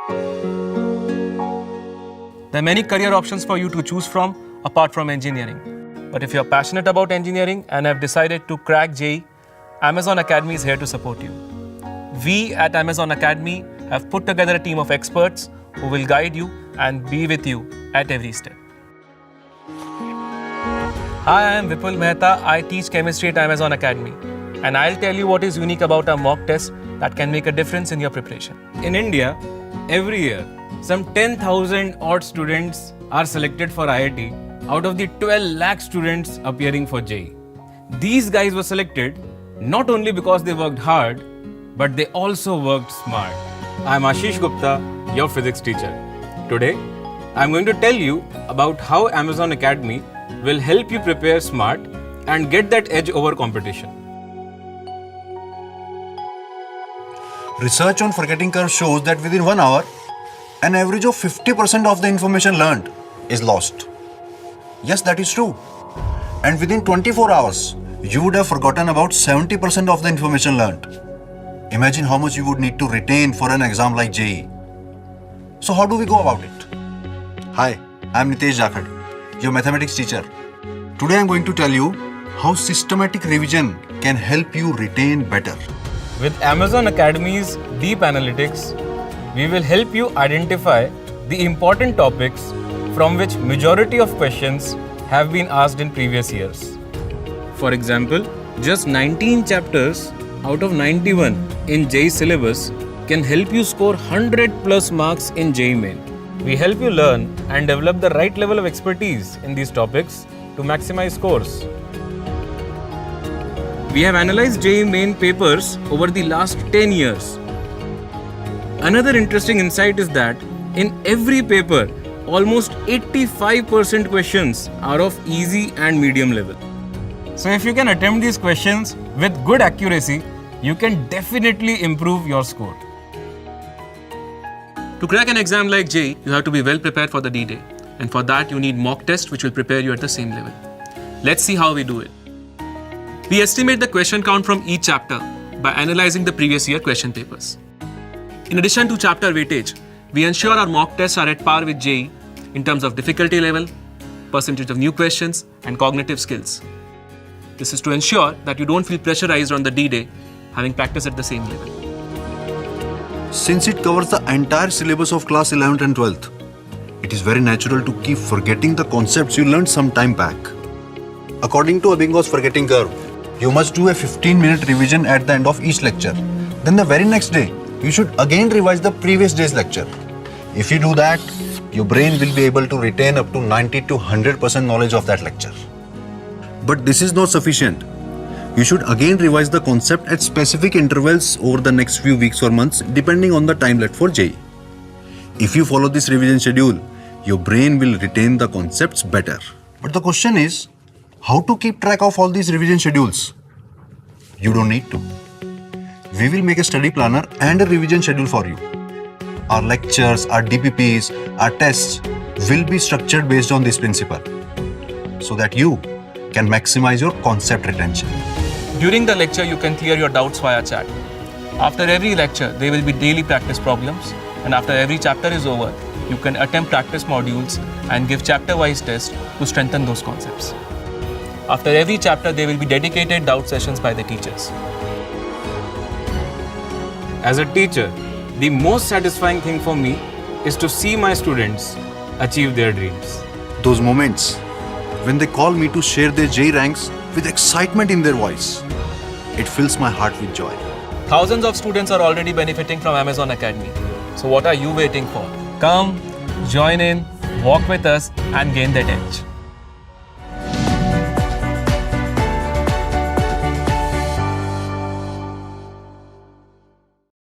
There are many career options for you to choose from apart from engineering. But if you're passionate about engineering and have decided to crack JEE, Amazon Academy is here to support you. We at Amazon Academy have put together a team of experts who will guide you and be with you at every step. Hi, I am Vipul Mehta. I teach chemistry at Amazon Academy. And I'll tell you what is unique about our mock test that can make a difference in your preparation. In India, every year, some 10,000 odd students are selected for IIT out of the 12 lakh students appearing for JEE. These guys were selected not only because they worked hard, but they also worked smart. I'm Ashish Gupta, your physics teacher. Today, I'm going to tell you about how Amazon Academy will help you prepare smart and get that edge over competition. Research on forgetting curve shows that within 1 hour, an average of 50% of the information learned is lost. Yes, that is true. And within 24 hours, you would have forgotten about 70% of the information learned. Imagine how much you would need to retain for an exam like JEE. So how do we go about it? Hi, I am Nitesh Jakhad, your mathematics teacher. Today I am going to tell you how systematic revision can help you retain better. With Amazon Academy's Deep Analytics, we will help you identify the important topics from which majority of questions have been asked in previous years. For example, just 19 chapters out of 91 in JEE syllabus can help you score 100 plus marks in JEE Main. We help you learn and develop the right level of expertise in these topics to maximize scores. We have analyzed JEE Main papers over the last 10 years. Another interesting insight is that in every paper, almost 85% questions are of easy and medium level. So if you can attempt these questions with good accuracy, you can definitely improve your score. To crack an exam like JEE, you have to be well prepared for the D-Day. And for that, you need mock tests which will prepare you at the same level. Let's see how we do it. We estimate the question count from each chapter by analyzing the previous year question papers. In addition to chapter weightage, we ensure our mock tests are at par with JEE in terms of difficulty level, percentage of new questions, and cognitive skills. This is to ensure that you don't feel pressurized on the D-Day having practiced at the same level. Since it covers the entire syllabus of class 11th and 12th, it is very natural to keep forgetting the concepts you learned some time back. According to Ebbinghaus forgetting curve, you must do a 15-minute revision at the end of each lecture. Then the very next day, you should again revise the previous day's lecture. If you do that, your brain will be able to retain up to 90 to 100% knowledge of that lecture. But this is not sufficient. You should again revise the concept at specific intervals over the next few weeks or months, depending on the time left for JEE. If you follow this revision schedule, your brain will retain the concepts better. But the question is, how to keep track of all these revision schedules? You don't need to. We will make a study planner and a revision schedule for you. Our lectures, our DPPs, our tests will be structured based on this principle so that you can maximize your concept retention. During the lecture, you can clear your doubts via chat. After every lecture, there will be daily practice problems, and after every chapter is over, you can attempt practice modules and give chapter-wise tests to strengthen those concepts. After every chapter, there will be dedicated doubt sessions by the teachers. As a teacher, the most satisfying thing for me is to see my students achieve their dreams. Those moments when they call me to share their JEE ranks with excitement in their voice, it fills my heart with joy. Thousands of students are already benefiting from Amazon Academy. So what are you waiting for? Come, join in, walk with us and gain that edge.